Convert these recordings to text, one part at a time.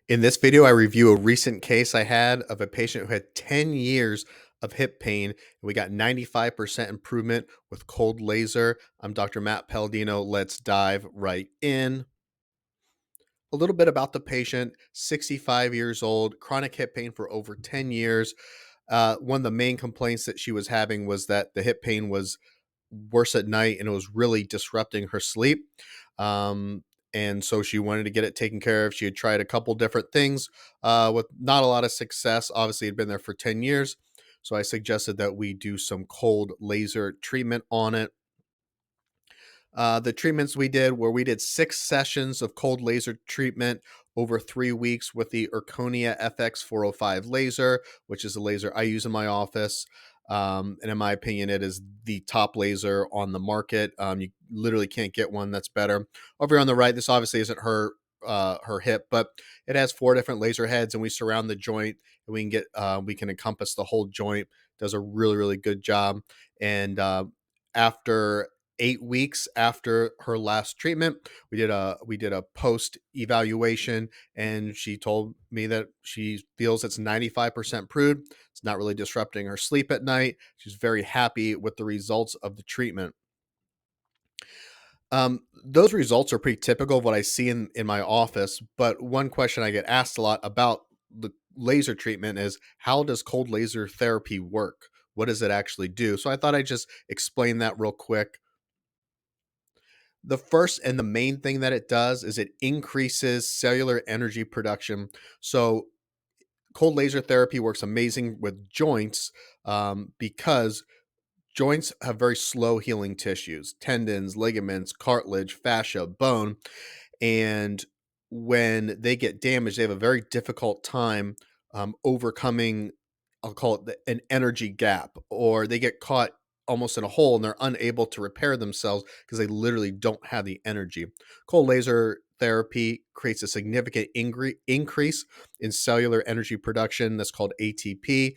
In this video, I review a recent case I had of a patient who had 10 years of hip pain, and we got 95% improvement with cold laser. I'm Dr. Matt Palladino. Let's dive right in. A little bit about the patient: 65 years old, chronic hip pain for over 10 years. One of the main complaints that she was having was that the hip pain was worse at night and it was really disrupting her sleep. Um, and so she wanted to get it taken care of. She had tried a couple different things with not a lot of success. Obviously, had been there for 10 years. So I suggested that we do some cold laser treatment on it. The treatments we did were we did 6 sessions of cold laser treatment over 3 weeks with the Erconia FX 405 laser, which is a laser I use in my office. And in my opinion, it is the top laser on the market. You literally can't get one that's better. Over here on the right, this obviously isn't her hip, but it has 4 different laser heads, and we surround the joint, and we can encompass the whole joint. Does a really good job. And after 8 weeks after her last treatment, we did a post evaluation, and she told me that she feels it's 95% improved. It's not really disrupting her sleep at night. She's very happy with the results of the treatment. Those results are pretty typical of what I see in my office. But one question I get asked a lot about the laser treatment is, how does cold laser therapy work? What does it actually do? So I thought I'd just explain that real quick. The first and the main thing that it does is it increases cellular energy production. So cold laser therapy works amazing with joints, because joints have very slow healing tissues: tendons, ligaments, cartilage, fascia, bone. And when they get damaged, they have a very difficult time overcoming, I'll call it an energy gap, or they get caught almost in a hole and they're unable to repair themselves because they literally don't have the energy. Cold laser therapy creates a significant increase in cellular energy production that's called ATP.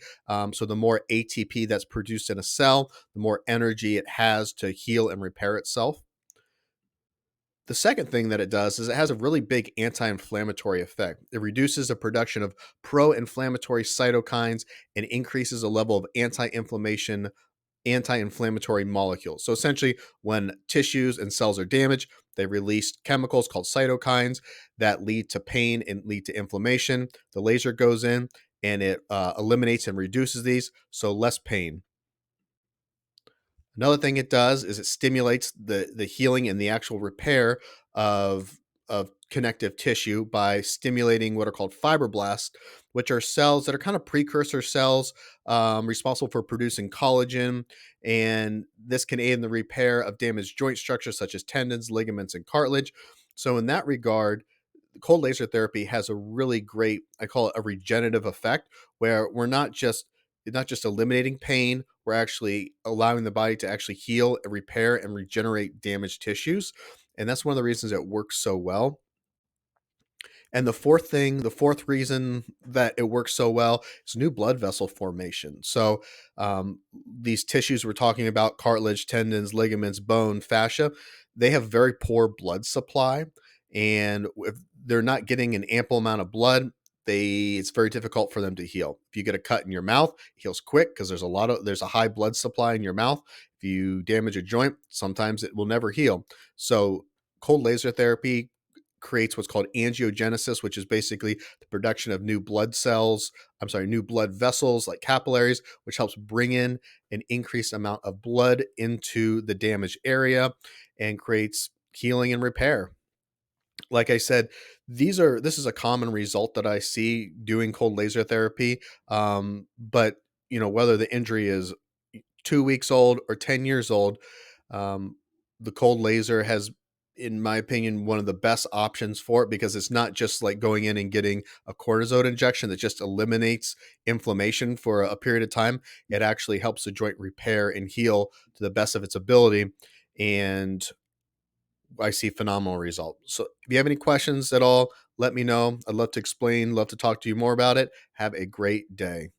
So the more ATP that's produced in a cell, the more energy it has to heal and repair itself. The second thing that it does is it has a really big anti-inflammatory effect. It reduces the production of pro-inflammatory cytokines and increases the level of anti-inflammatory molecules. So essentially, when tissues and cells are damaged, they release chemicals called cytokines that lead to pain and lead to inflammation. The laser goes in and it eliminates and reduces these, so less pain. Another thing it does is it stimulates the healing and the actual repair of connective tissue by stimulating what are called fibroblasts, which are cells that are kind of precursor cells, responsible for producing collagen, and this can aid in the repair of damaged joint structures such as tendons, ligaments, and cartilage. So in that regard, cold laser therapy has a really great, I call it a regenerative effect, where we're not just eliminating pain, we're actually allowing the body to actually heal and repair and regenerate damaged tissues. And that's one of the reasons it works so well. And the fourth reason that it works so well is new blood vessel formation. So these tissues we're talking about, cartilage, tendons, ligaments, bone, fascia, they have very poor blood supply. And if they're not getting an ample amount of blood, it's very difficult for them to heal. If you get a cut in your mouth, it heals quick because there's a high blood supply in your mouth. If you damage a joint, sometimes it will never heal. So cold laser therapy creates what's called angiogenesis, which is basically the production of new blood cells. I'm sorry, new blood vessels like capillaries, which helps bring in an increased amount of blood into the damaged area and creates healing and repair. Like I said, this is a common result that I see doing cold laser therapy. But whether the injury is 2 weeks old or 10 years old, um, the cold laser has, in my opinion, one of the best options for it, because it's not just like going in and getting a cortisone injection that just eliminates inflammation for a period of time. It actually helps the joint repair and heal to the best of its ability. And I see phenomenal results. So if you have any questions at all, let me know. I'd love to explain, love to talk to you more about it. Have a great day.